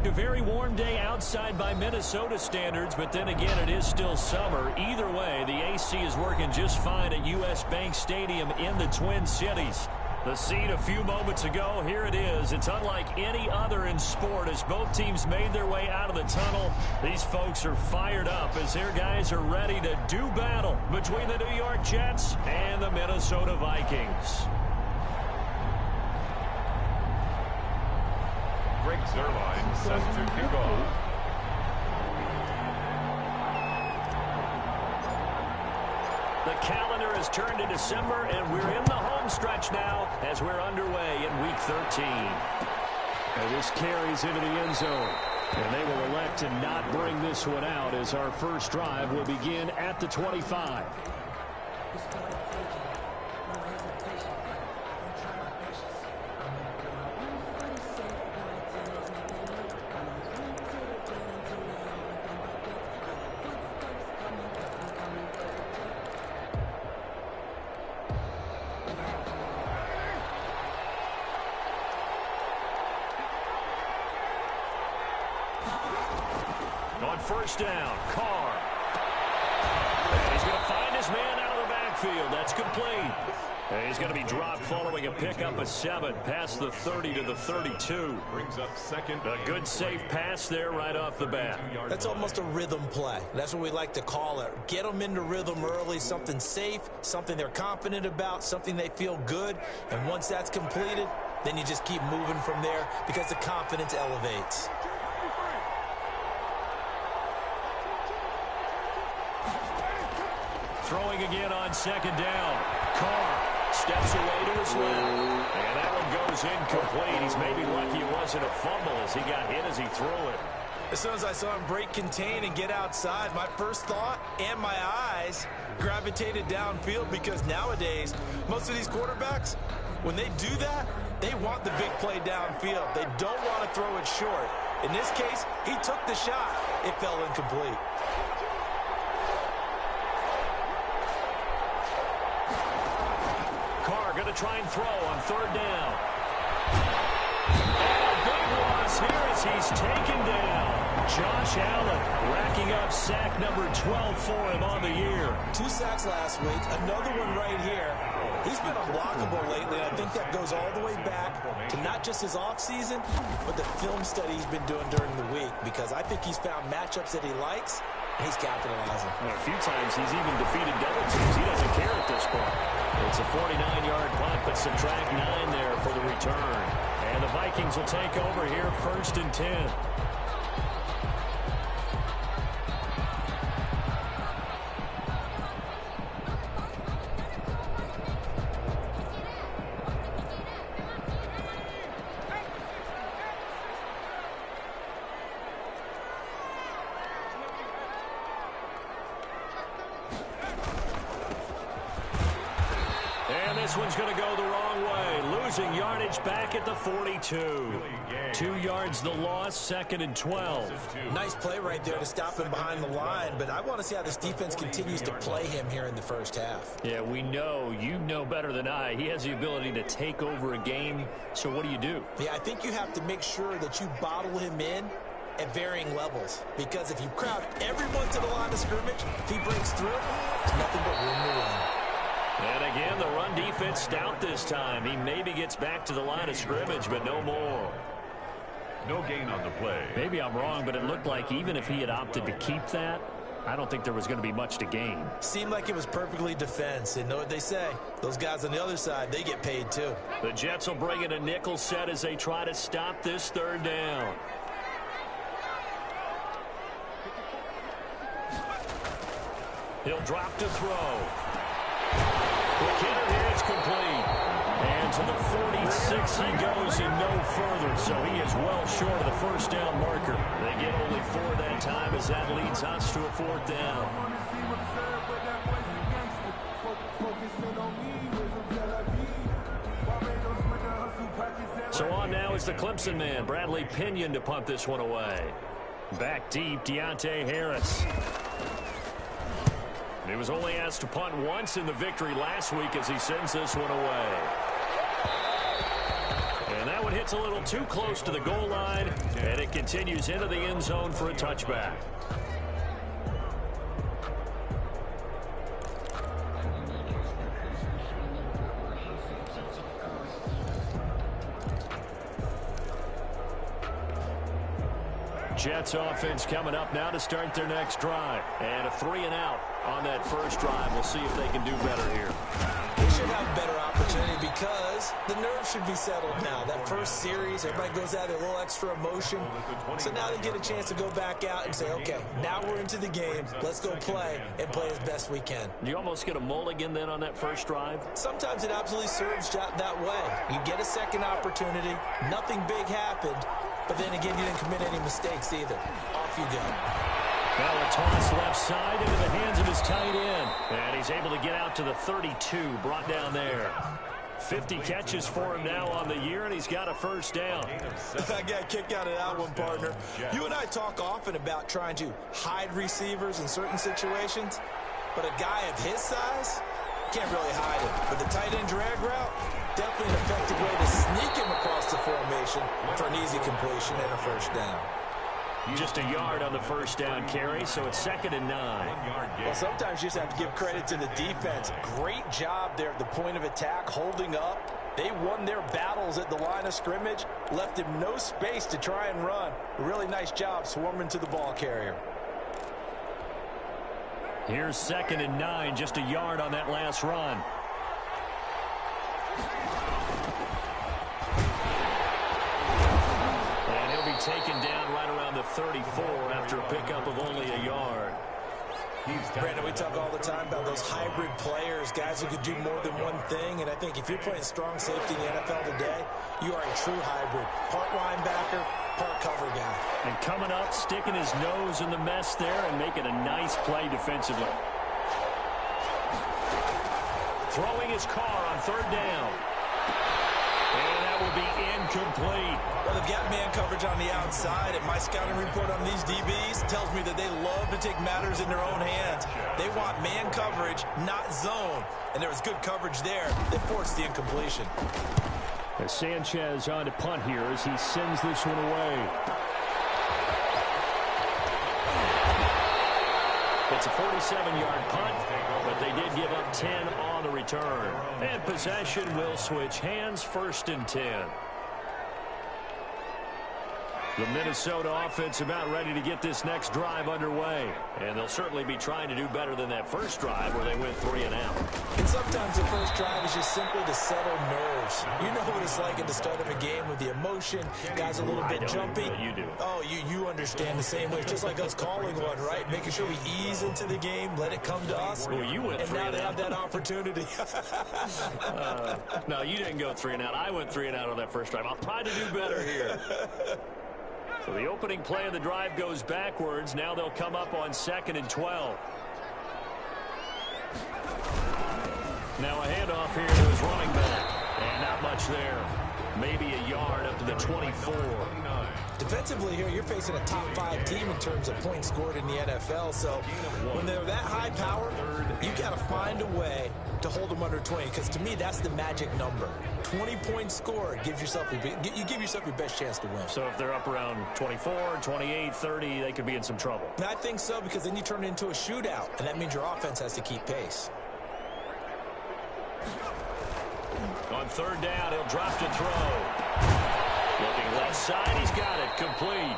A very warm day outside by Minnesota standards, but then again, it is still summer. Either way, the AC is working just fine at U.S. Bank Stadium in the Twin Cities. The scene a few moments ago, here it is. It's unlike any other in sport as both teams made their way out of the tunnel. These folks are fired up as their guys are ready to do battle between the New York Jets and the Minnesota Vikings. Greg Zuerlein set to kick off. The calendar has turned to December, and we're in the home stretch now as we're underway in Week 13. And this carries into the end zone. And they will elect to not bring this one out as our first drive will begin at the 25. On first down, Carr. And he's going to find his man out of the backfield. That's complete. And he's going to be dropped following a pickup of 7 past the 30 to the 32. Brings up second. A good safe pass there right off the bat. That's almost a rhythm play. That's what we like to call it. Get them into rhythm early, something safe, something they're confident about, something they feel good. And once that's completed, then you just keep moving from there because the confidence elevates. Throwing again on second down. Carr steps away to his left. And that one goes incomplete. He's maybe lucky it wasn't a fumble as he got hit as he threw it. As soon as I saw him break contain and get outside, my first thought and my eyes gravitated downfield because nowadays, most of these quarterbacks, when they do that, they want the big play downfield. They don't want to throw it short. In this case, he took the shot. It fell incomplete. Going to try and throw on third down. And a big loss here as he's taken down. Josh Allen racking up sack number 12 for him on the year. 2 sacks last week, another one right here. He's been unblockable lately, and I think that goes all the way back to not just his offseason, but the film study he's been doing during the week, because I think he's found matchups that he likes, and he's capitalizing. Well, a few times he's even defeated double teams. He doesn't care at this point. It's a 49-yard punt, but subtract 9 there for the return. And the Vikings will take over here, 1st and 10. This one's going to go the wrong way. Losing yardage back at the 42. 2 yards the loss, 2nd and 12. Nice play right there to stop him behind the line, but I want to see how this defense continues to play him here in the first half. Yeah, we know. You know better than I. He has the ability to take over a game, so what do? Yeah, I think you have to make sure that you bottle him in at varying levels, because if you crowd everyone to the line of scrimmage, if he breaks through, there's nothing but room to run. And again, the run defense stout this time. He maybe gets back to the line of scrimmage, but no more. No gain on the play. Maybe I'm wrong, but it looked like even if he had opted to keep that, I don't think there was going to be much to gain. Seemed like it was perfectly defense. And know what they say? Those guys on the other side, they get paid too. The Jets will bring in a nickel set as they try to stop this 3rd down. He'll drop to throw. The kicker here is complete. And to the 46 he goes and no further. So he is well short of the 1st down marker. They get only 4 that time as that leads us to a 4th down. So on now is the Clemson man, Bradley Pinion, to punt this one away. Back deep, Deontay Harris. He was only asked to punt once in the victory last week as he sends this one away. And that one hits Gets a little too close to the goal line, and it continues into the end zone for a touchback. Jets offense coming up now to start their next drive. And a 3-and-out on that first drive. We'll see if they can do better here. They should have a better opportunity because the nerves should be settled now. That first series, everybody goes out with a little extra emotion. So now they get a chance to go back out and say, okay, now we're into the game. Let's go play and play as best we can. Do you almost get a mulligan then on that first drive? Sometimes it absolutely serves that way. You get a second opportunity. Nothing big happened. But then again, you didn't commit any mistakes either. Off you go. Now a toss left side into the hands of his tight end. And he's able to get out to the 32, brought down there. 50 catches for him now on the year, and he's got a first down. I got a kick out of that one, partner. You and I talk often about trying to hide receivers in certain situations, but a guy of his size can't really hide it. But the tight end drag route, definitely an effective way to sneak him across the formation for an easy completion and a first down. Just a yard on the first down carry, so it's 2nd and 9. Well, sometimes you just have to give credit to the defense. Great job there at the point of attack, holding up. They won their battles at the line of scrimmage, left him no space to try and run. A really nice job swarming to the ball carrier. Here's 2nd and 9, just a yard on that last run. And he'll be taken down right around the 34 after a pickup of only a yard. Brandon, we talk all the time about those hybrid players, guys who could do more than one thing, and I think if you're playing strong safety in the NFL today, you are a true hybrid. Part linebacker, part cover guy. And coming up, sticking his nose in the mess there and making a nice play defensively. Throwing his car on 3rd down. And that will be incomplete. Well, they've got man coverage on the outside, and my scouting report on these DBs tells me that they love to take matters in their own hands. They want man coverage, not zone. And there was good coverage there that forced the incompletion. As Sanchez on to punt here as he sends this one away. It's a 47-yard punt, but they did give up 10 on the return. And possession will switch hands, 1st and 10. The Minnesota offense about ready to get this next drive underway. And they'll certainly be trying to do better than that first drive where they went 3-and-out. And sometimes the first drive is just simply to settle nerves. You know what it's like at the start of a game with the emotion. Guys a little bit jumpy. You do. Oh, you understand the same way. It's just like us calling one, right? Making sure we ease into the game, let it come to us. Well, you went 3-and-out. And now they have that opportunity. No, you didn't go 3-and-out. I went 3-and-out on that first drive. I'll try to do better here. So the opening play of the drive goes backwards. Now they'll come up on 2nd and 12. Now a handoff here to his running back. And not much there. Maybe a yard up to the 24. Defensively here, you're facing a top 5 team in terms of points scored in the NFL. So when they're that high power, you got to find a way to hold them under 20. Because to me, that's the magic number. 20 points scored gives yourself you give yourself your best chance to win. So if they're up around 24, 28, 30, they could be in some trouble. And I think so, because then you turn it into a shootout, and that means your offense has to keep pace. On 3rd down, he'll drop to throw. Looking left side, he's got it, complete.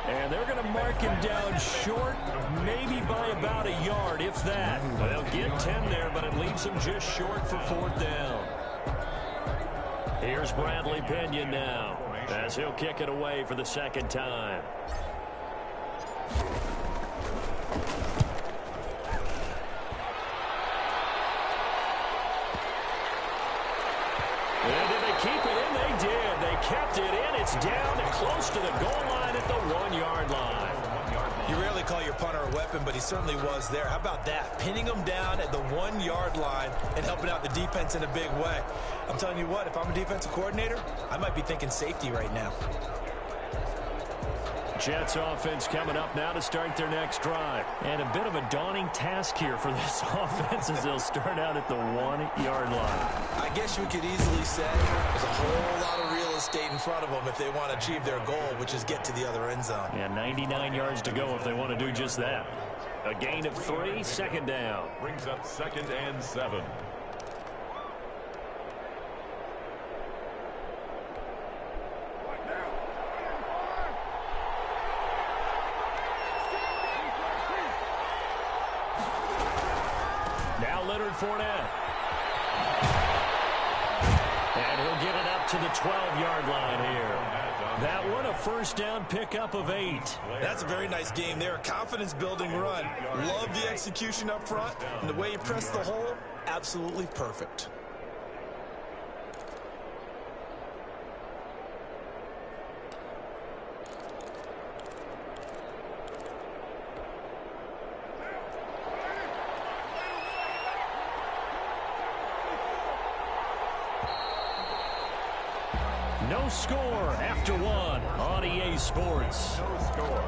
And they're going to mark him down short, maybe by about a yard, if that. They'll get 10 there, but it leaves him just short for 4th down. Here's Bradley Pinion now, as he'll kick it away for the 2nd time. And did they keep it in? They did. They kept it in. It's down and close to the goal line at the 1-yard line. You rarely call your punter a weapon, but he certainly was there. How about that? Pinning him down at the 1-yard line and helping out the defense in a big way. I'm telling you what, if I'm a defensive coordinator, I might be thinking safety right now. Jets offense coming up now to start their next drive. And a bit of a daunting task here for this offense as they'll start out at the 1-yard line. I guess you could easily say there's a whole lot of real estate in front of them if they want to achieve their goal, which is get to the other end zone. Yeah, 99 yards to go if they want to do just that. A gain of 3, second down. Brings up 2nd and 7. Fournette. And he'll get it up to the 12-yard line here. That one, a first down pickup of 8. That's a very nice game there. Confidence-building run. Love the execution up front. And the way he pressed the hole, absolutely perfect. No score after 1 on EA Sports. No score.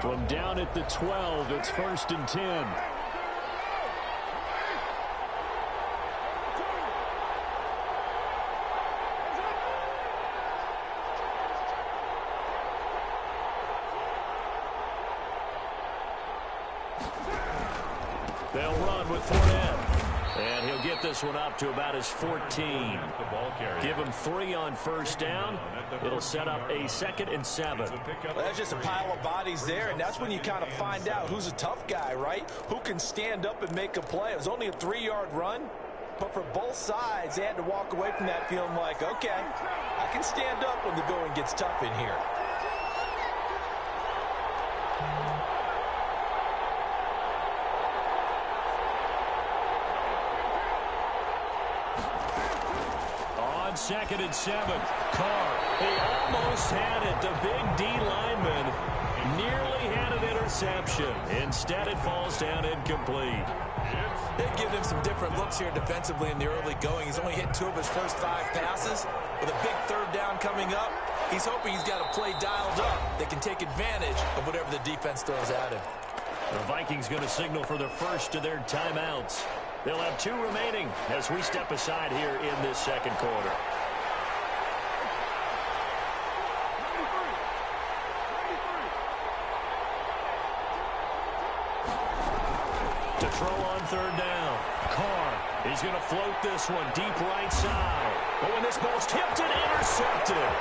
From down at the 12, it's 1st and 10. They'll run with Fournette. And he'll get this one up to about his 14. Give him 3 on first down. It'll set up a 2nd and 7. Well, that's just a pile of bodies there, and that's when you kind of find out who's a tough guy, right? Who can stand up and make a play. It was only a 3-yard run, but for both sides, they had to walk away from that feeling like, okay, I can stand up when the going gets tough in here. On 2nd and 7, Carr. He almost had it. The big D lineman nearly had an interception. Instead, it falls down incomplete. They've given him some different looks here defensively in the early going. He's only hit 2 of his first 5 passes. With a big 3rd down coming up, he's hoping he's got a play dialed up that can take advantage of whatever the defense throws at him. The Vikings going to signal for their first of their timeouts. They'll have 2 remaining as we step aside here in this 2nd quarter. To throw on 3rd down. Carr is going to float this one deep right side. But when this ball's tipped and intercepted.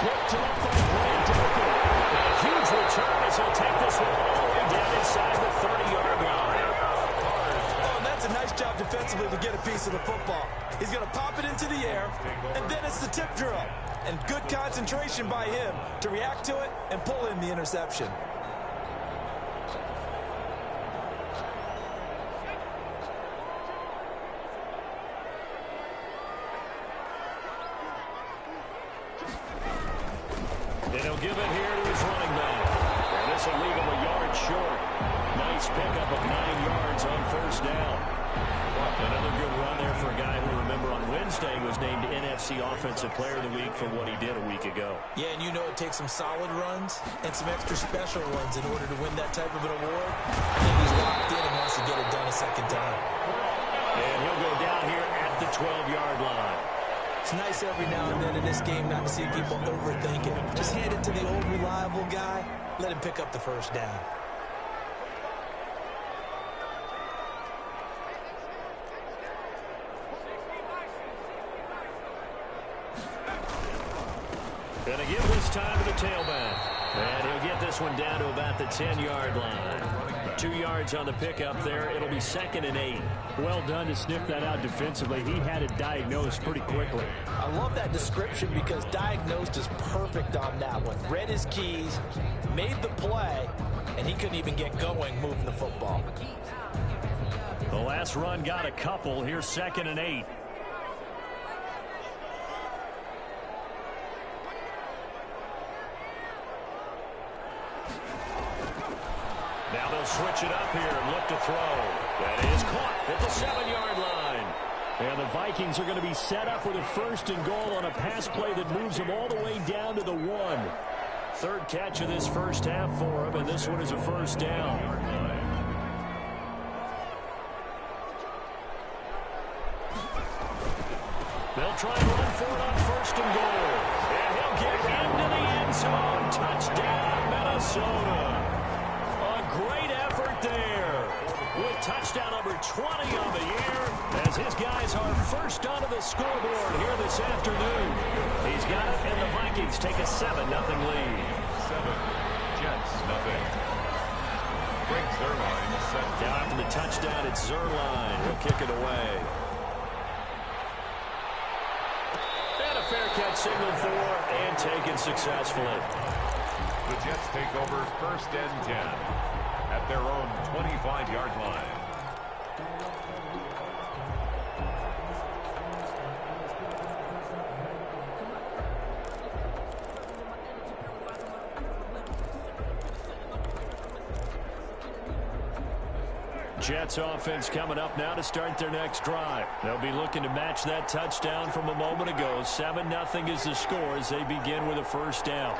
Picked up by Brandon. A huge return as he'll take this one all the way down inside the 30-yard line. That's a nice job defensively to get a piece of the football. He's going to pop it into the air, and then it's the tip drill. And good concentration by him to react to it and pull in the interception. And he'll give it here to his running back. And this will leave him a yard short. Nice pickup of 9 yards on first down. Another good run there for a guy who, remember, on Wednesday was named NFC Offensive Player of the Week for what he did a week ago. Yeah, and you know it takes some solid runs and some extra special ones in order to win that type of an award. I think he's locked in and wants to get it done a 2nd time. And he'll go down here at the 12-yard line. It's nice every now and then in this game not to see people overthink it. Just hand it to the old reliable guy. Let him pick up the first down. Gonna give this time to the tailback. And he'll get this one down to about the 10-yard line. 2 yards on the pickup there. It'll be 2nd and 8. Well done to sniff that out defensively. He had it diagnosed pretty quickly. I love that description because diagnosed is perfect on that one. Read his keys, made the play, and he couldn't even get going moving the football. The last run got a couple. Here's 2nd and 8. Now they'll switch it up here and look to throw. That is caught at the 7-yard line. And the Vikings are going to be set up with a 1st and goal on a pass play that moves them all the way down to the 1. Third catch of this first half for him, and this one is a 1st down. They'll try and run for it on 1st and goal. And he'll get into the end zone. Touchdown, Minnesota. A great effort there. With touchdown number 20 on the year, as his guys are first onto the scoreboard here this afternoon. He's got it, and the Vikings take a 7-0 lead. 7, Jets, nothing. Greg Zuerlein set. Now after the touchdown, it's Zuerlein. He'll kick it away. And a fair catch signal for and taken successfully. The Jets take over 1st and 10 at their own 25-yard line. Jets offense coming up now to start their next drive. They'll be looking to match that touchdown from a moment ago. 7-0 is the score as they begin with a 1st down.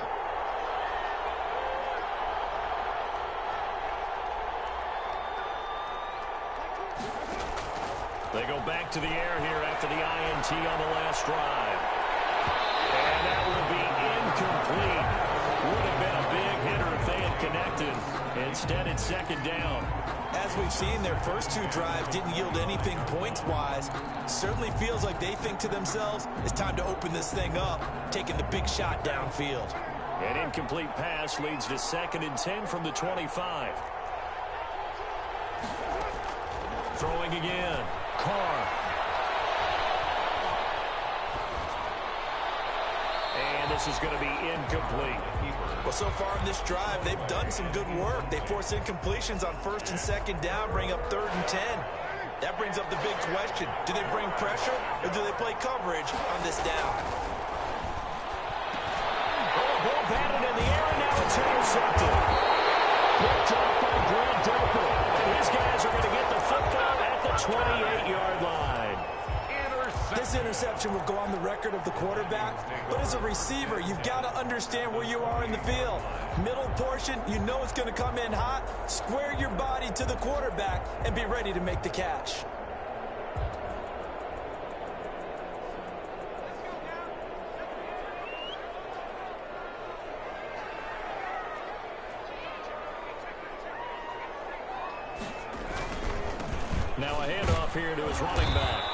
They go back to the air here after the INT on the last drive. And that will be incomplete. Would have been a big hitter if they had connected. Instead, it's 2nd down. As we've seen, their first 2 drives didn't yield anything points-wise. Certainly feels like they think to themselves, it's time to open this thing up, taking the big shot downfield. An incomplete pass leads to 2nd and 10 from the 25. Throwing again. Carr. And this is going to be incomplete. Well, so far in this drive, they've done some good work. They force incompletions on 1st and 2nd down, bring up 3rd and 10. That brings up the big question. Do they bring pressure, or do they play coverage on this down? Oh, ball batted in the air, and now it's intercepted. Picked up by Grant Delpit. And his guys are going to get the football at the 28-yard line. This interception will go on the record of the quarterback, but as a receiver, you've got to understand where you are in the field. Middle portion, you know it's going to come in hot. Square your body to the quarterback and be ready to make the catch. Now a handoff here to his running back.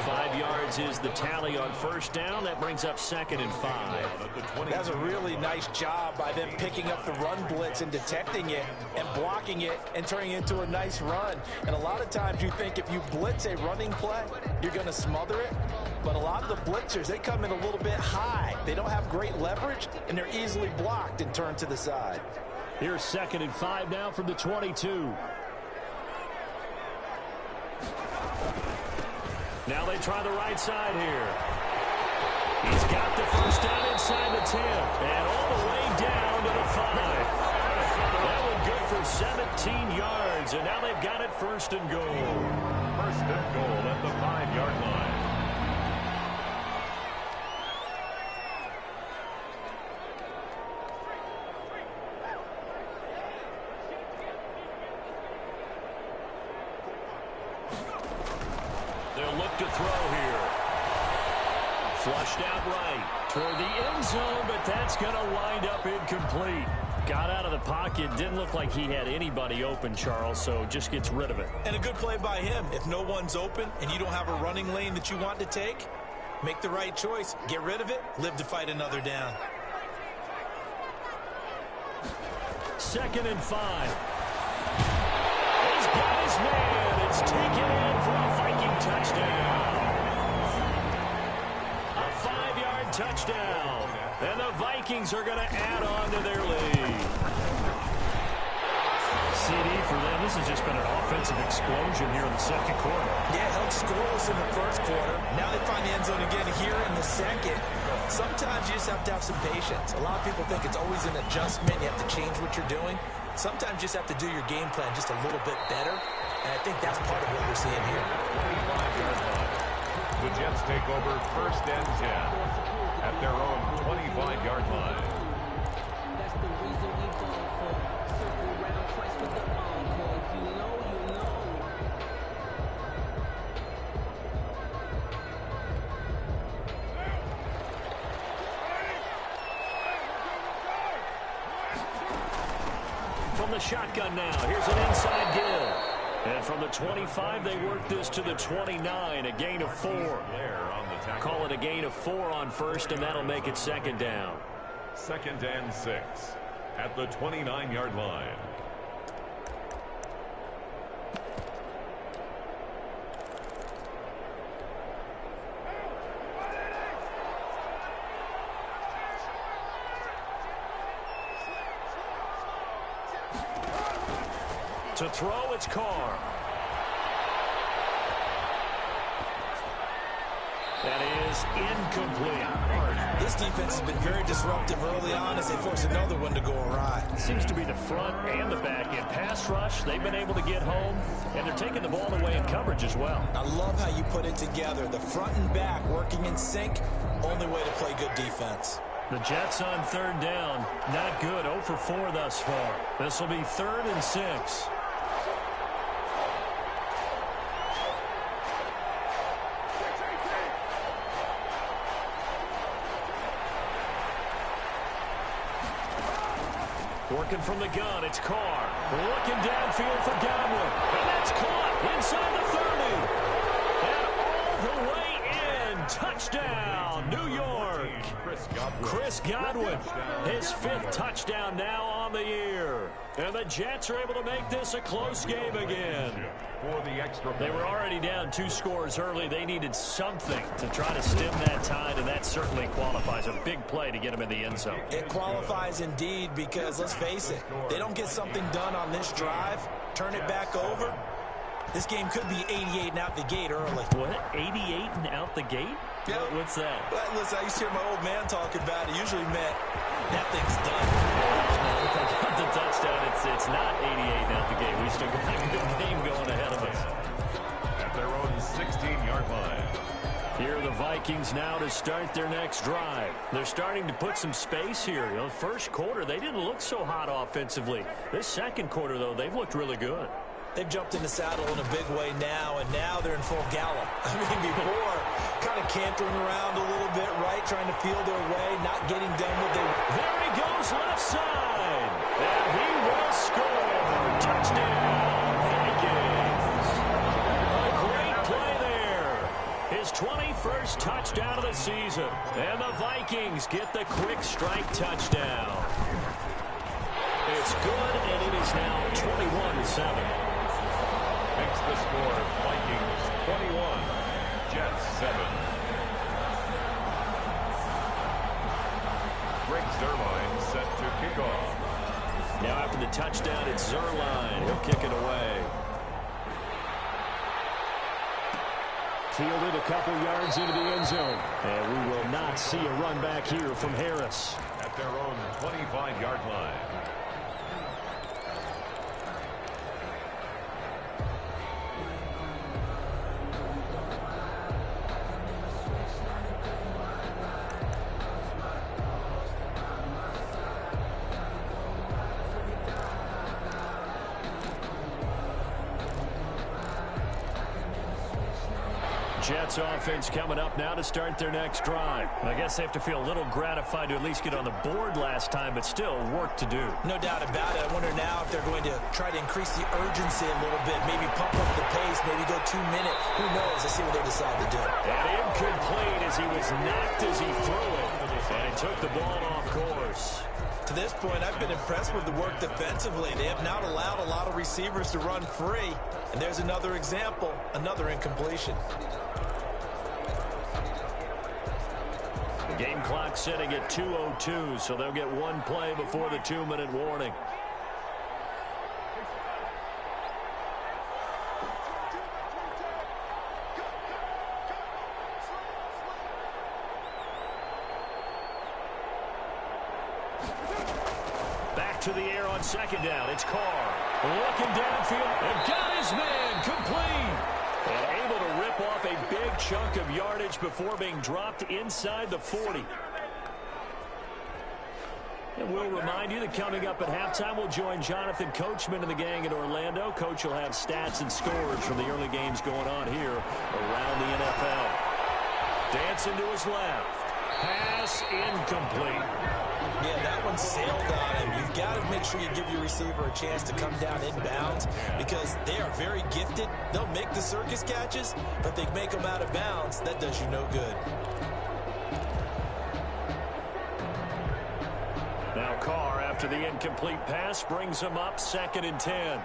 5 yards is the tally on 1st down. That brings up 2nd and 5. That's a really nice job by them picking up the run blitz and detecting it and blocking it and turning it into a nice run. And a lot of times you think if you blitz a running play, you're going to smother it. But a lot of the blitzers, they come in a little bit high. They don't have great leverage, and they're easily blocked and turned to the side. Here's 2nd and 5 now from the 22. Now they try the right side here. He's got the 1st down inside the 10. And all the way down to the 5. That one good for 17 yards. And now they've got it 1st and goal. 1st and goal at the 5-yard line. They'll look to throw here. Flushed out right toward the end zone, but that's going to wind up incomplete. Got out of the pocket. Didn't look like he had anybody open, Charles, so just gets rid of it. And a good play by him. If no one's open and you don't have a running lane that you want to take, make the right choice. Get rid of it. Live to fight another down. 2nd and 5. He's got his man. It's taken in for a Viking touchdown. A 5-yard touchdown. And the Vikings are going to add on to their lead. CD for them. This has just been an offensive explosion here in the 2nd quarter. Yeah, held scoreless in the 1st quarter. Now they find the end zone again here in the 2nd. Sometimes you just have to have some patience. A lot of people think it's always an adjustment. You have to change what you're doing. Sometimes you just have to do your game plan just a little bit better, And I think that's part of what we're seeing here. 25-yard line. The Jets take over 1st and 10 at their own 25-yard line. That's the reason we go for circle round twice with the encore. If you know, you know. From the shotgun now, here's an inside give. And from the 25, they work this to the 29, a gain of 4. Call it a gain of 4 on 1st, and that'll make it 2nd down. 2nd and 6 at the 29-yard line. To throw, it's Carr. That is incomplete. This defense has been very disruptive early on as they force another one to go awry. Seems to be the front and the back end. Pass rush, they've been able to get home, and they're taking the ball away in coverage as well. I love how you put it together. The front and back working in sync, only way to play good defense. The Jets on 3rd down, not good. 0 for 4 thus far. This will be 3rd and 6. Working from the gun, it's Carr. Looking downfield for Godwin. And that's caught inside the 30. And all the way in. Touchdown, New York. Chris Godwin, his 5th touchdown now on the year. And the Jets are able to make this a close game again. For the extra They were already down 2 scores early. They needed something to try to stem that tide, and that certainly qualifies. A big play to get them in the end zone. It qualifies indeed because, let's face it, they don't get something done on this drive, turn it back over, this game could be 88 and out the gate early. What? 88 and out the gate? Yeah. What's that? Well, listen, I used to hear my old man talk about it. Usually meant that thing's done. The touchdown, it's not 88 and out the gate. We still got a good game going ahead of us. at their own 16-yard line. Here are the Vikings now to start their next drive. They're starting to put some space here. You know, first quarter, they didn't look so hot offensively. This second quarter, though, they've looked really good. They've jumped in the saddle in a big way now, and now they're in full gallop. I mean, before, kind of cantering around a little bit, right, trying to feel their way, not getting done with their... There he goes, left side, and he will score. Touchdown, Vikings. A great play there. His 21st touchdown of the season, and the Vikings get the quick strike touchdown. It's good, and it is now 21-7. Makes the score Vikings 21, Jets 7. Greg Zuerlein set to kick off. Now after the touchdown, it's Zuerlein. He'll kick it away. Fielded a couple yards into the end zone. And we will not see a run back here from Harris. At their own 25-yard line. Jets offense coming up now to start their next drive. I guess they have to feel a little gratified to at least get on the board last time, but still work to do. No doubt about it. I wonder now if they're going to try to increase the urgency a little bit, maybe pump up the pace, maybe go 2 minutes. Who knows? Let's see what they decide to do. And incomplete as he was knocked as he threw it. And he took the ball off course. To this point, I've been impressed with the work defensively. They have not allowed a lot of receivers to run free. And there's another example, another incompletion. The game clock setting at 2:02, so they'll get one play before the 2-minute warning. Back to the air on second down. It's Carr. Looking downfield and got his man complete. And able to rip off a big chunk of yardage before being dropped inside the 40. And we'll remind you that coming up at halftime, we'll join Jonathan Coachman and the gang in Orlando. Coach will have stats and scores from the early games going on here around the NFL. Dancing to his left. Pass incomplete. Yeah, that one sailed on him. You've got to make sure you give your receiver a chance to come down inbounds because they are very gifted. They'll make the circus catches, but they make them out of bounds. That does you no good. Now Carr, after the incomplete pass, brings him up 2nd and 10.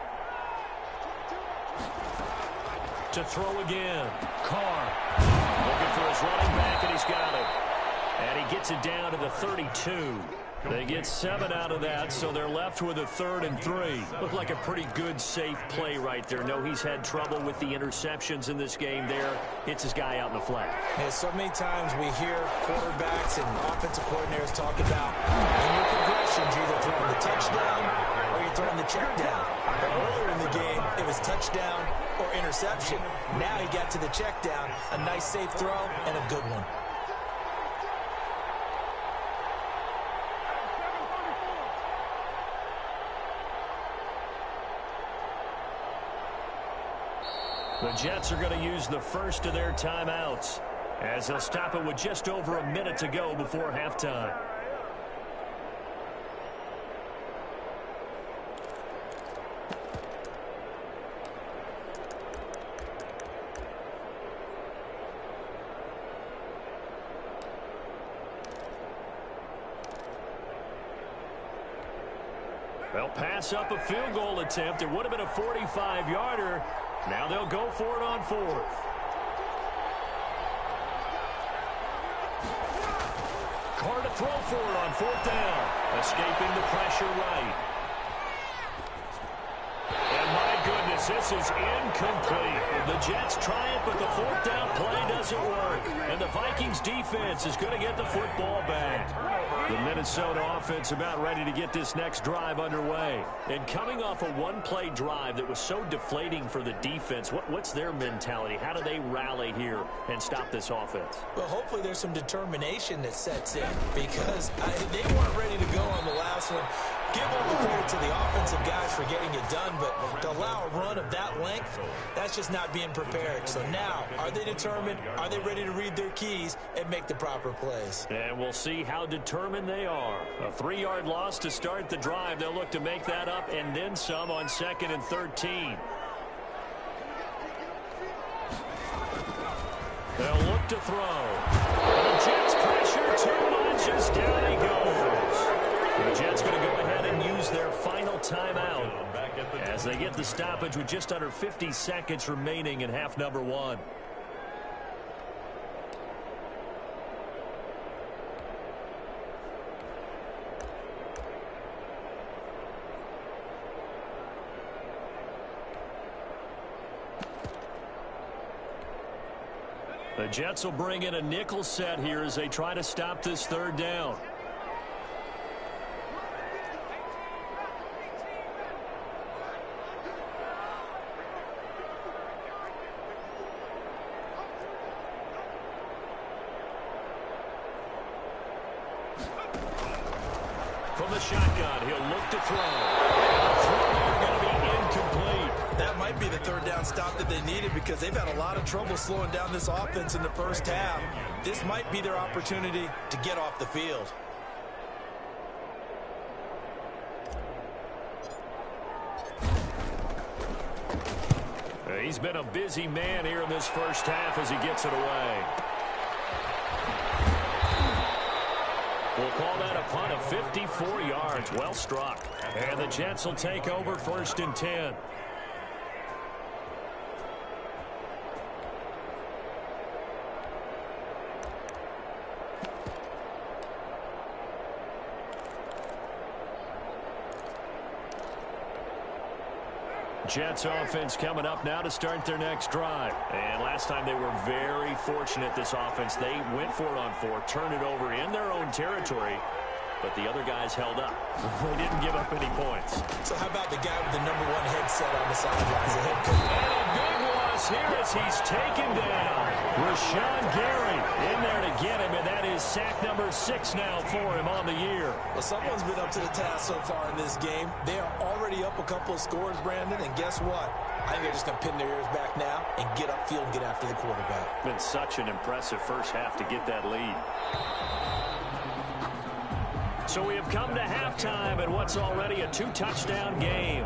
To throw again. Carr looking for his running back, and he's got it. And he gets it down to the 32. They get 7 out of that, so they're left with a 3rd and 3. Looked like a pretty good, safe play right there. No, he's had trouble with the interceptions in this game there. Hits his guy out in the flat. Yeah, so many times we hear quarterbacks and offensive coordinators talk about in your progressions, you're either throwing the touchdown or you're throwing the check down. But earlier in the game, it was touchdown or interception. Now he got to the check down, a nice safe throw, and a good one. The Jets are going to use the first of their timeouts as they'll stop it with just over a minute to go before halftime. They'll pass up a field goal attempt. It would have been a 45-yarder. Now they'll go for it on 4th. Carr to throw for it on 4th down. Escaping the pressure right. And my goodness, this is incomplete. The Jets try it, but the 4th down play doesn't work. And the Vikings defense is going to get the football back. The Minnesota offense about ready to get this next drive underway. And coming off a one-play drive that was so deflating for the defense, what's their mentality? How do they rally here and stop this offense? Well, hopefully there's some determination that sets in because they weren't ready to go on the last one. Give all the credit to the offensive guys for getting it done, but to allow a run of that length, that's just not being prepared. So now, are they determined? Are they ready to read their keys and make the proper plays? And we'll see how determined they are. A 3-yard loss to start the drive. They'll look to make that up and then some on 2nd and 13. They'll look to throw. The Jets pressure too much as down he goes. The Jets going to go ahead and use their final timeout as they get the stoppage with just under 50 seconds remaining in half number 1. The Jets will bring in a nickel set here as they try to stop this 3rd down. From the shotgun, he'll look to throw. The throw going to be incomplete. That might be the 3rd down stop that they needed because they've had a lot of trouble slowing down this offense in the first half. This might be their opportunity to get off the field. He's been a busy man here in this first half as he gets it away. We'll call that a punt of 54 yards. Well struck. And the Jets will take over 1st and 10. Jets offense coming up now to start their next drive. And last time they were very fortunate, this offense. They went for it on 4, turned it over in their own territory, but the other guys held up. They didn't give up any points. So how about the guy with the #1 headset on the sidelines, the head coach? And a big loss here as he's taken down. Rashawn Gary in there to get him, and that is sack number 6 now for him on the year. Well, someone's been up to the task so far in this game. They are already up a couple of scores, Brandon, and guess what? I think they're just going to pin their ears back now and get upfield and get after the quarterback. Been such an impressive first half to get that lead. So we have come to halftime in what's already a 2-touchdown game.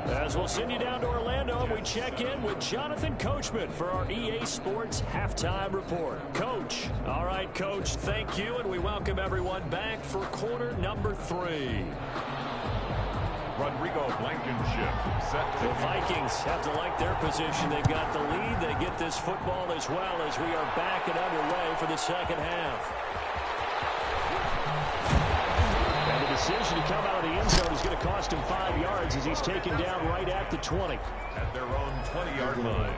As we'll send you down to Orlando, and we check in with Jonathan Coachman for our EA Sports Halftime Report. Coach. All right, Coach, thank you, and we welcome everyone back for quarter number 3. Rodrigo Blankenship set to... The Vikings have to like their position. They've got the lead. They get this football as well as we are back and underway for the second half. And the decision to come out of the end zone is going to cost him 5 yards as he's taken down right at the 20. At their own 20-yard line.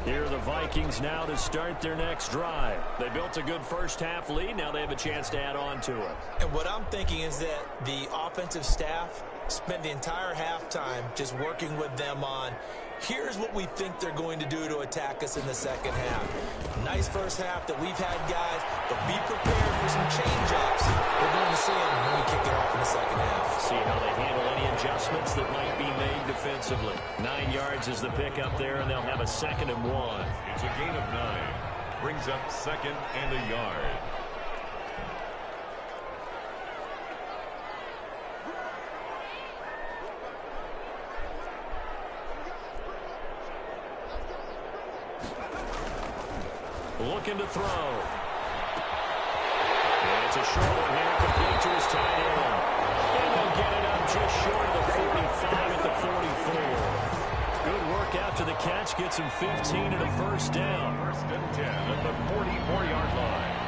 Here are the Vikings now to start their next drive. They built a good first half lead. Now they have a chance to add on to it. And what I'm thinking is that the offensive staff spent the entire halftime just working with them on, here's what we think they're going to do to attack us in the second half. Nice first half that we've had, guys, but be prepared for some change-ups. We're going to see them when we kick it off in the second half. See how they handle any adjustmts that might be made defensively. 9 yards is the pickup there, and they'll have a 2nd and 1. It's a gain of 9. Brings up 2nd and a yard. Looking to throw. And it's a short one here, complete to his tight end. And they'll get it up just short of the 45 at the 44. Good work after the catch. Gets him 15 and a first down. 1st and 10 at the 44-yard line.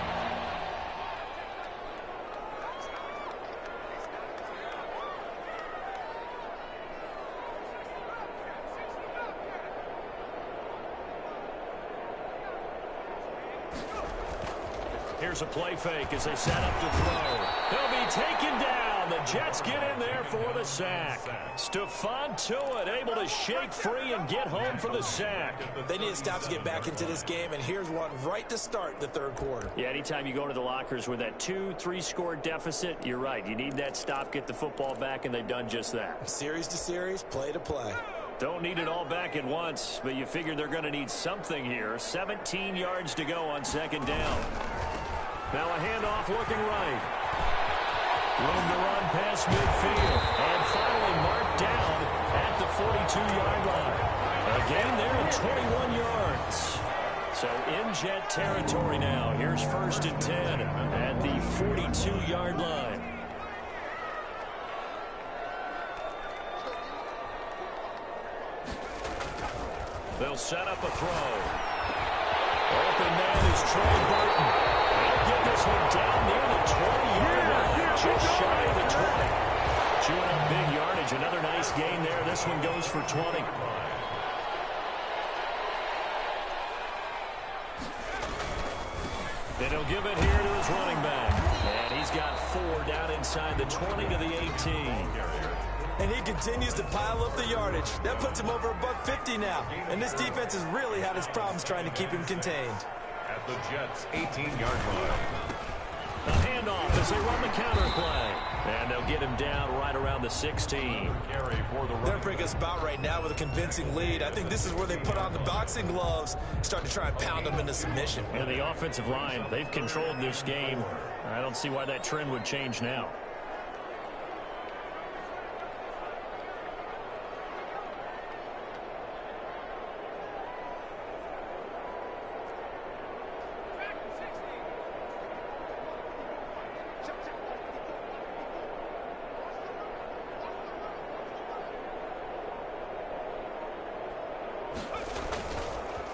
Here's a play fake as they set up to throw. He'll be taken down. The Jets get in there for the sack. Stephon Tuitt able to shake free and get home for the sack. They need to stop to get back into this game, and here's one right to start the third quarter. Yeah, anytime you go to the lockers with that 2-3 score deficit, you're right. You need that stop, get the football back, and they've done just that. Series to series, play to play. Don't need it all back at once, but you figure they're going to need something here. 17 yards to go on 2nd down. Now a handoff looking right. Room to run past midfield. And finally marked down at the 42-yard line. A gain there of 21 yards. So in Jet territory now. Here's 1st and 10 at the 42-yard line. They'll set up a throw. Open man is Trey Burton. They'll get this one down near the 20-yard line. Just shy of the 20. Chewing up big yardage. Another nice gain there. This one goes for 20. And he'll give it here to his running back. And he's got 4 down inside the 20 to the 18. And he continues to pile up the yardage. That puts him over $150 now. And this defense has really had its problems trying to keep him contained. At the Jets' 18-yard line. A handoff as they run the counter play. And they'll get him down right around the 16. Carry for the They're bringing us about right now with a convincing lead. I think this is where they put on the boxing gloves, start to try and pound them into submission. And the offensive line, they've controlled this game. I don't see why that trend would change now.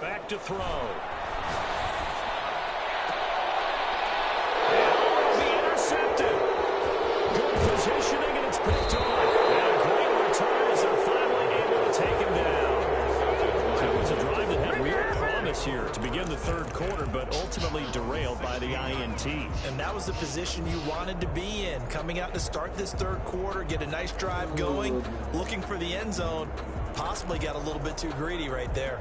Back to throw. And be intercepted. third quarter, but ultimately derailed by the INT. And that was the position you wanted to be in. Coming out to start this third quarter, get a nice drive going, looking for the end zone. Possibly got a little bit too greedy right there.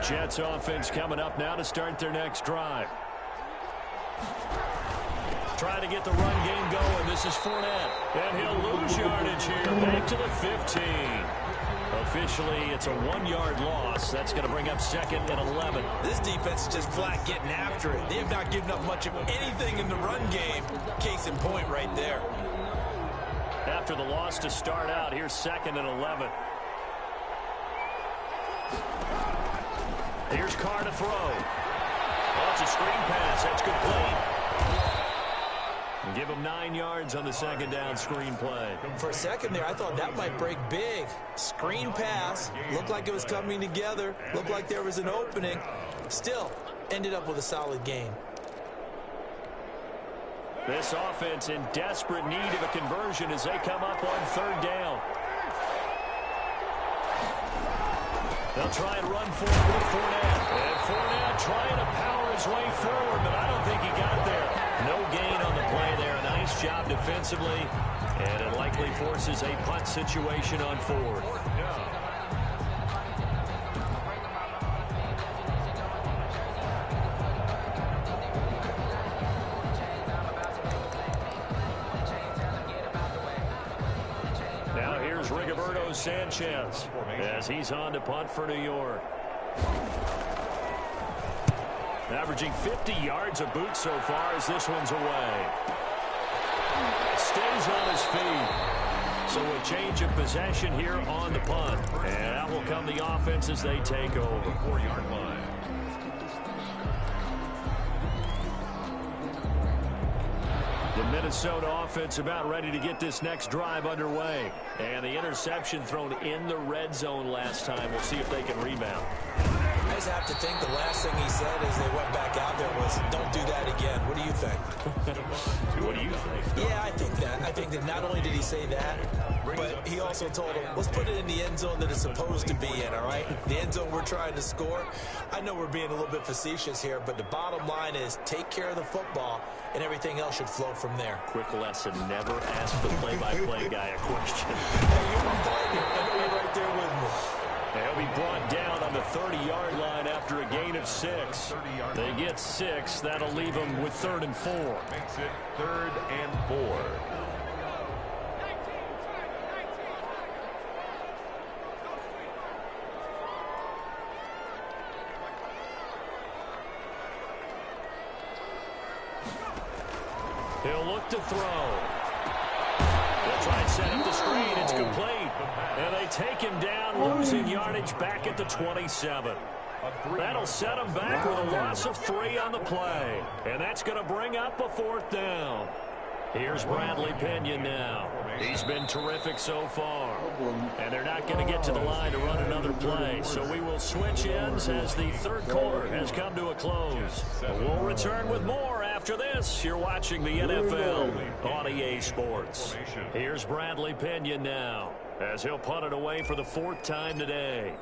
Jets offense coming up now to start their next drive. Trying to get the run game going. This is Fournette. And he'll lose yardage here. Back to the 15. Officially, it's a 1-yard loss. That's going to bring up 2nd and 11. This defense is just flat getting after it. They have not given up much of anything in the run game. Case in point right there. After the loss to start out, here's 2nd and 11. Here's Carr to throw. Oh, it's a screen pass. That's complete. Give him 9 yards on the second down screen play. For a second there, I thought that might break big. Screen pass. Looked like it was coming together. Looked like there was an opening. Still, ended up with a solid game. This offense in desperate need of a conversion as they come up on 3rd down. They'll try and run forward with Fournette. And Fournette trying to power his way forward, but I don't think he got there. No gain on the play there. A nice job defensively, and it likely forces a punt situation on 4th. Now here's Rigoberto Sanchez as he's on to punt for New York. Averaging 50 yards a boot so far as this one's away. Stays on his feet. So a change of possession here on the punt. And out will come the offense as they take over. 4-yard line. The Minnesota offense about ready to get this next drive underway. And the interception thrown in the red zone last time. We'll see if they can rebound. I just have to think the last thing he said as they went back out there was, don't do that again. What do you think? What do you think? Yeah, I think that. I think that not only did he say that, but he also told him, let's put it in the end zone that it's supposed to be in, all right? The end zone we're trying to score. I know we're being a little bit facetious here, but the bottom line is take care of the football, and everything else should flow from there. Quick lesson, never ask the play-by-play guy a question. Hey, you're my partner. I know you're right there with me. They'll be brought down on the 30-yard line after a gain of 6. They get 6. That'll leave them with 3rd and 4. Makes it 3rd and 4. He'll look to throw. They'll try and set up the screen. It's complete. And they take him down, losing yardage back at the 27. That'll set him back with a loss of 3 on the play. And that's going to bring up a 4th down. Here's Bradley Pinion now. He's been terrific so far. And they're not going to get to the line to run another play. So we will switch ends as the third quarter has come to a close. We'll return with more after this. You're watching the NFL on EA Sports. Here's Bradley Pinion now as he'll punt it away for the 4th time today.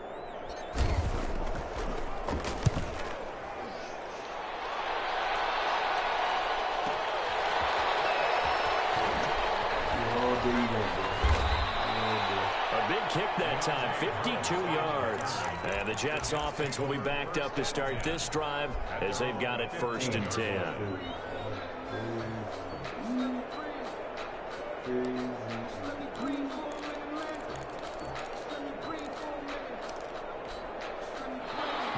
A big kick that time, 52 yards. And the Jets offense will be backed up to start this drive as they've got it 1st and 10.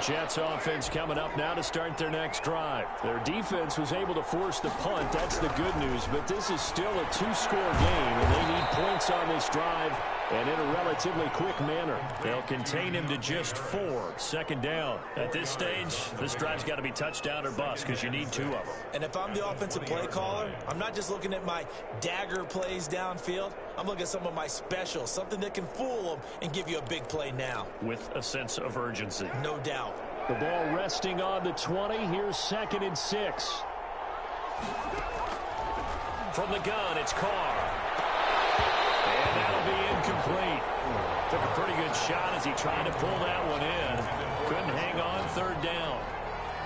Jets offense coming up now to start their next drive. Their defense was able to force the punt. That's the good news. But this is still a 2-score game, and they need points on this drive and in a relatively quick manner. They'll contain him to just 4. 2nd down. At this stage, this drive's got to be touchdown or bust because you need 2 of them. And if I'm the offensive play caller, I'm not just looking at my dagger plays downfield. I'm looking at some of my specials, something that can fool them and give you a big play now. With a sense of urgency. No doubt. The ball resting on the 20. Here's 2nd and 6. From the gun, it's Carr. And that'll be incomplete. Took a pretty good shot as he tried to pull that one in. Couldn't hang on 3rd down.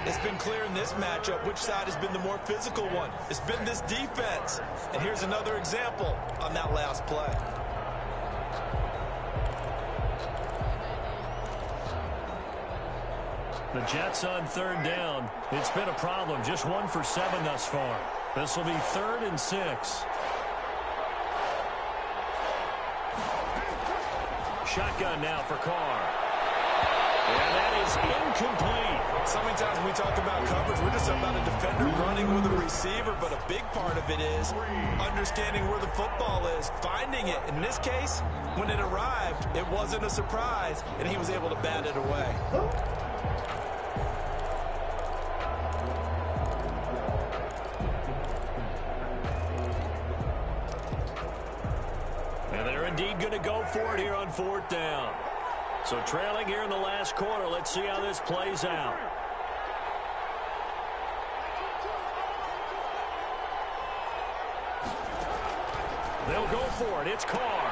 It's been clear in this matchup which side has been the more physical one. It's been this defense. And here's another example on that last play. The Jets on third down. It's been a problem. Just 1 for 7 thus far. This will be 3rd and 6. Shotgun now for Carr. And that is incomplete. So many times when we talk about coverage, we're just about a defender running with a receiver, but a big part of it is understanding where the football is, finding it. In this case, when it arrived, it wasn't a surprise, and he was able to bat it away. And they're indeed going to go for it here on 4th down. So trailing here in the last quarter. Let's see how this plays out. They'll go for it. It's Carr.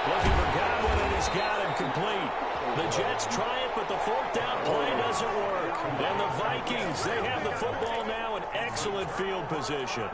Looking for Godwin, and he's got him complete. The Jets try it, but the 4th down play doesn't work. And the Vikings, they have the football now in excellent field position.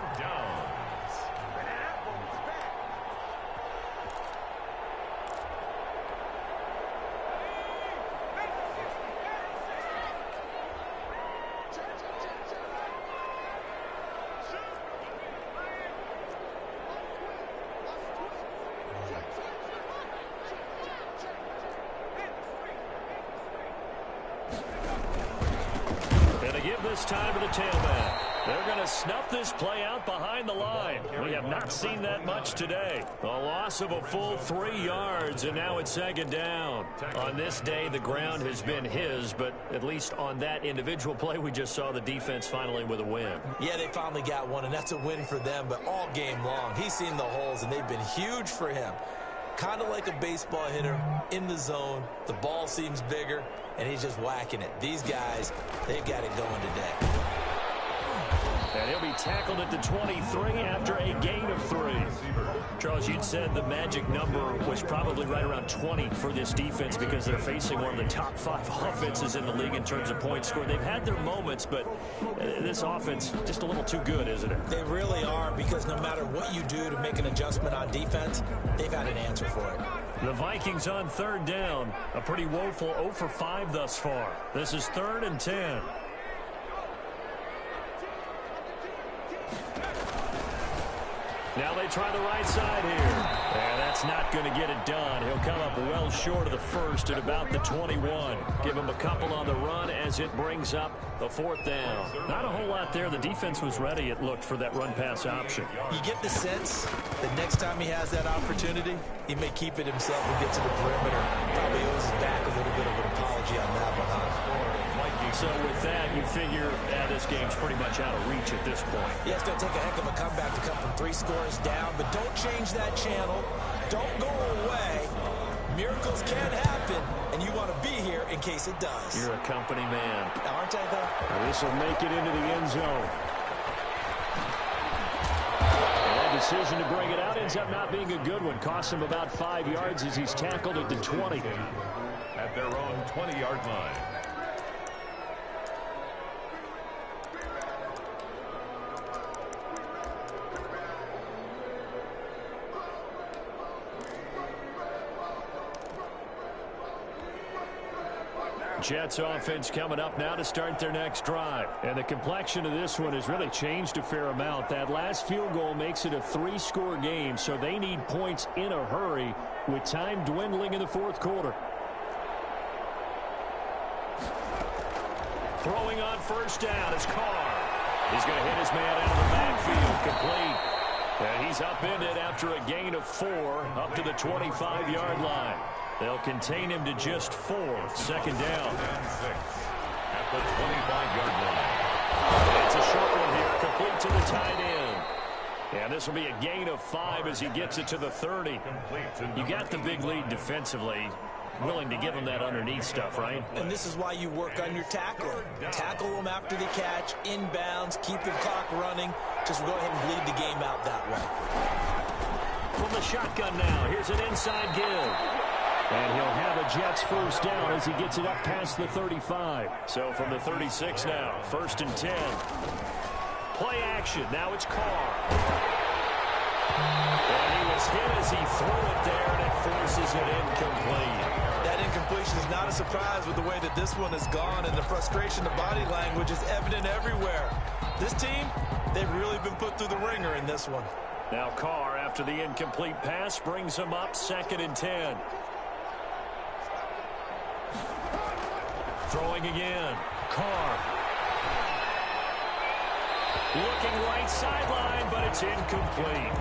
This time to the tailback. They're going to snuff this play out behind the line. We have not seen that much today. A loss of a full 3 yards, and now it's 2nd down. On this day, the ground has been his, but at least on that individual play, we just saw the defense finally with a win. Yeah, they finally got one, and that's a win for them, but all game long, he's seen the holes, and they've been huge for him. Kind of like a baseball hitter in the zone. The ball seems bigger, and he's just whacking it. These guys, they've got it going today. And he'll be tackled at the 23 after a gain of 3. Charles, you'd said the magic number was probably right around 20 for this defense because they're facing one of the top 5 offenses in the league in terms of points scored. They've had their moments, but this offense just a little too good, isn't it? They really are, because no matter what you do to make an adjustment on defense, they've had an answer for it. The Vikings on 3rd down. A pretty woeful 0 for 5 thus far. This is 3rd and 10. Now they try the right side here. And that's not going to get it done. He'll come up well short of the first at about the 21. Give him a couple on the run as it brings up the 4th down. Not a whole lot there. The defense was ready, it looked, for that run-pass option. You get the sense that next time he has that opportunity, he may keep it himself and get to the perimeter. Probably owes his back a little bit of an apology on that one, huh? So with that, you figure this game's pretty much out of reach at this point. Yeah, it's going to take a heck of a comeback to come from 3 scores down, but don't change that channel. Don't go away. Miracles can happen, and you want to be here in case it does. You're a company man. Aren't I, though? This will make it into the end zone. And that decision to bring it out ends up not being a good one. Costs him about 5 yards as he's tackled at the 20. At their own 20-yard line. Jets offense coming up now to start their next drive. And the complexion of this one has really changed a fair amount. That last field goal makes it a 3-score game, so they need points in a hurry with time dwindling in the 4th quarter. Throwing on 1st down is Carr. He's going to hit his man out of the backfield, complete. And he's upended after a gain of 4 up to the 25-yard line. They'll contain him to just 4. 2nd down. And 6 at the 25-yard line. It's a short one here, complete to the tight end. And this will be a gain of 5 as he gets it to the 30. You got the big lead defensively. Willing to give him that underneath stuff, right? And this is why you work on your tackling. Tackle them after the catch, inbounds, keep the clock running. Just go ahead and bleed the game out that way. From the shotgun now, here's an inside give. And he'll have a Jets first down as he gets it up past the 35. So from the 36 now, 1st and 10. Play action. Now it's Carr. And he was hit as he threw it there, and it forces it incomplete. That incompletion is not a surprise with the way that this one has gone, and the frustration, the body language is evident everywhere. This team, they've really been put through the ringer in this one. Now Carr, after the incomplete pass, brings him up 2nd and 10. Throwing again. Carr. Looking right sideline, but it's incomplete.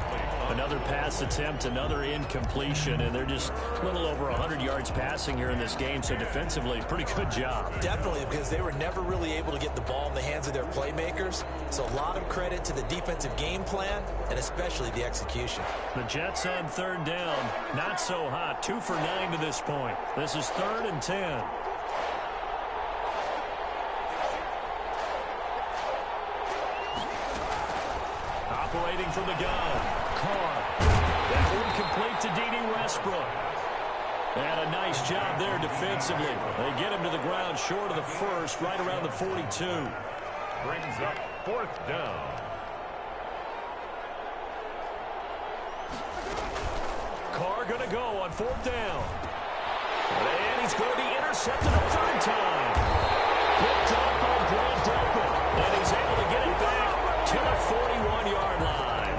Another pass attempt, another incompletion, and they're just a little over 100 yards passing here in this game, so defensively, pretty good job. Definitely, because they were never really able to get the ball in the hands of their playmakers, so a lot of credit to the defensive game plan, and especially the execution. The Jets on 3rd down, not so hot, 2 for 9 to this point. This is 3rd and 10. Operating from the gun, Carr. That incomplete to D.D. Westbrook. And a nice job there defensively. They get him to the ground short of the first, right around the 42. Brings up 4th down. Carr going to go on 4th down. And he's going to be intercepted a 3rd time. Picked up by Grant Delpit. And he's able to get it back to the 41-yard line.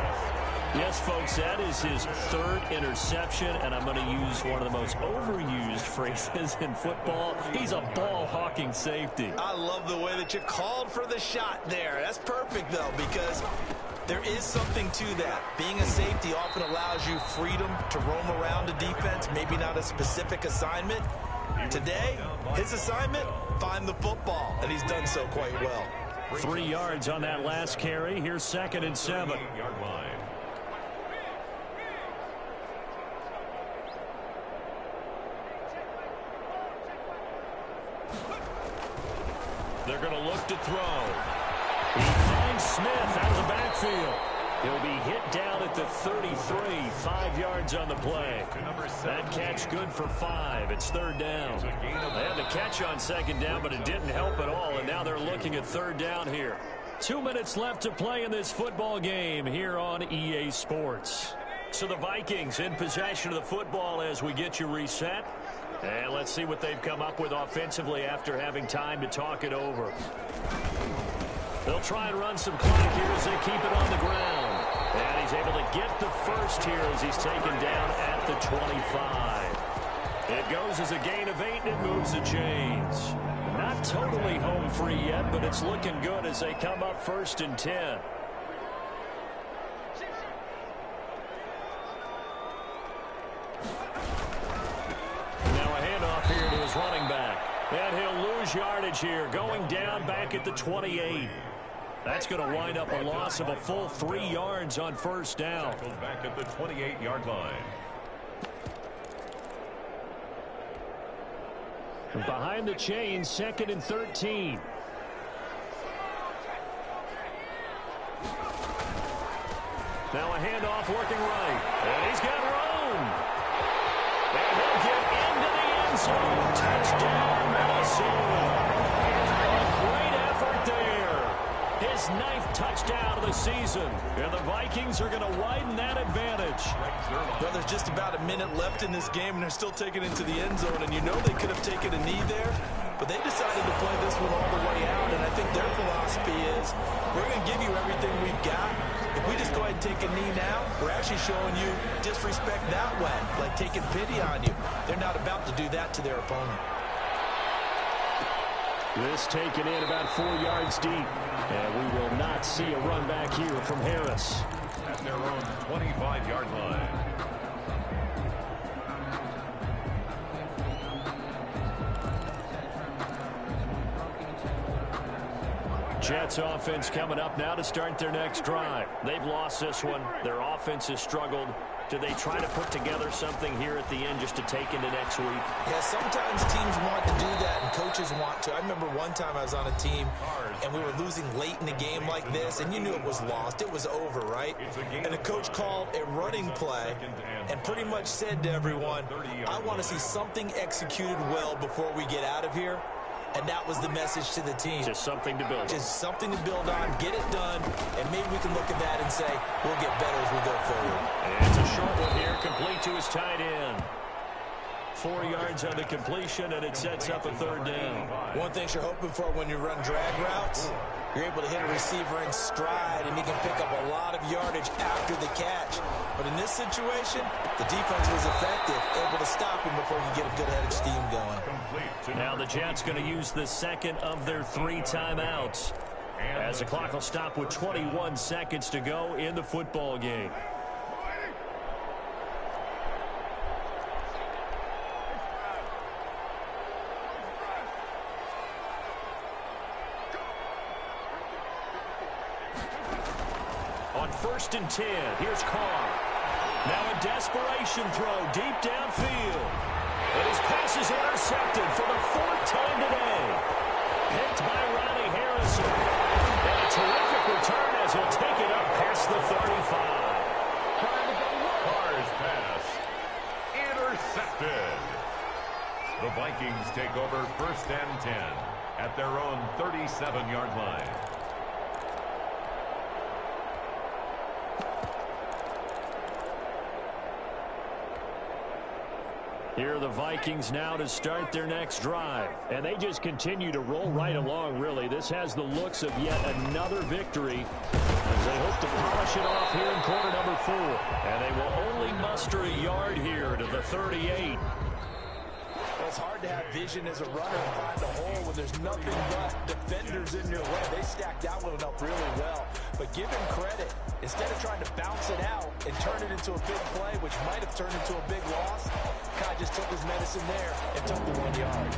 Yes, folks, that is his 3rd interception, and I'm going to use one of the most overused phrases in football. He's a ball-hawking safety. I love the way that you called for the shot there. That's perfect, though, because there is something to that. Being a safety often allows you freedom to roam around a defense, maybe not a specific assignment. Today, his assignment, find the football, and he's done so quite well. 3 yards on that last carry. Here's 2nd and 7. Yard line. They're going to look to throw. He finds Smith out of the backfield. He'll be hit down at the 33, 5 yards on the play. That catch good for 5. It's 3rd down. They had the catch on 2nd down, but it didn't help at all, and now they're looking at 3rd down here. 2 minutes left to play in this football game here on EA Sports. So the Vikings in possession of the football as we get you reset. And let's see what they've come up with offensively after having time to talk it over. They'll try and run some clock here as they keep it on the ground. And he's able to get the first here as he's taken down at the 25. It goes as a gain of 8, and it moves the chains. Not totally home free yet, but it's looking good as they come up 1st and 10. Here to his running back. And he'll lose yardage here, going down back at the 28. That's going to wind up a loss of a full 3 yards on 1st down. Back at the 28-yard line. Behind the chains, 2nd and 13. Now a handoff working right. And he's got room. And he'll get into the end zone. Touchdown, Minnesota. A great effort there. His 9th touchdown of the season. And the Vikings are going to widen that advantage. Well, there's just about a minute left in this game, and they're still taking it into the end zone. And you know they could have taken a knee there, but they decided to play this one all the way out. And I think their philosophy is, we're going to give you everything we've got. If we just go ahead and take a knee now, we're actually showing you disrespect that way, like taking pity on you. They're not about to do that to their opponent. This taken in about 4 yards deep. And we will not see a run back here from Harris. At their own 25-yard line. Jets offense coming up now to start their next drive. They've lost this one. Their offense has struggled. Do they try to put together something here at the end just to take into next week? Yeah, sometimes teams want to do that and coaches want to. I remember one time I was on a team and we were losing late in the game like this, and you knew it was lost. It was over, right? And the coach called a running play and pretty much said to everyone, I want to see something executed well before we get out of here. And that was the message to the team. Just something to build on. Just something to build on, get it done, and maybe we can look at that and say, we'll get better as we go forward. And it's a short one here, complete to his tight end. 4 yards on the completion, and it sets up a third down. One thing you're hoping for when you run drag routes, you're able to hit a receiver in stride, and he can pick up a lot of yardage after the catch. But in this situation, the defense was effective, able to stop him before you get a good head of steam going. Now the Jets going to use the second of their 3 timeouts, as the clock will stop with 21 seconds to go in the football game. On 1st and 10, here's Carr. Now a desperation throw deep downfield. And his pass is intercepted for the 4th time today. Picked by Ronnie Harrison. And a terrific return as he'll take it up past the 35. Carr's pass intercepted. The Vikings take over 1st and 10 at their own 37-yard line. Here are the Vikings now to start their next drive. And they just continue to roll right along, really. This has the looks of yet another victory as they hope to polish it off here in quarter number 4. And they will only muster a yard here to the 38. It's hard to have vision as a runner and find a hole when there's nothing but defenders in your way. They stacked that one up really well. But give him credit. Instead of trying to bounce it out and turn it into a big play, which might have turned into a big loss, Kai just took his medicine there and took the 1 yard.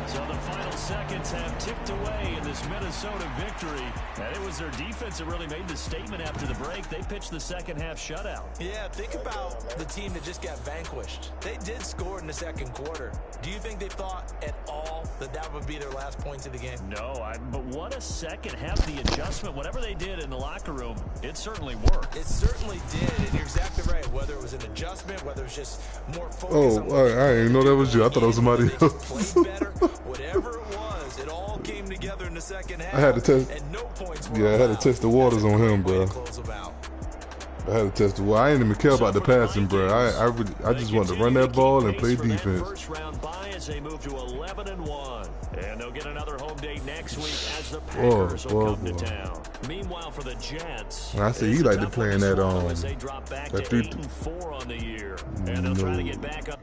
So the final seconds have ticked away in this Minnesota victory. And it was their defense that really made the statement after the break. They pitched the second half shutout. Yeah, think about the team that just got vanquished. They did score in the second quarter. Do you think they thought at all that that would be their last points of the game? No, but what a second half. The adjustment, whatever they did in the locker room, it certainly worked. It certainly did, and you're exactly right. Whether it was an adjustment, whether it was just more focus on I didn't even know that was you. I thought it was somebody else. Played better, whatever it was, it all came together in the second half. I had to test. And no points were Yeah, I had to test the waters on him, bro. I had to test the water. I didn't even care about the passing, bro. I just wanted to run that ball and play defense. First round bye as they move to 11-1, and they'll get another home date next week as the Packers will come to town. Meanwhile, for the Jets, I see you like to play in that as they drop back to 8-4 on the year, and they'll try to get back up.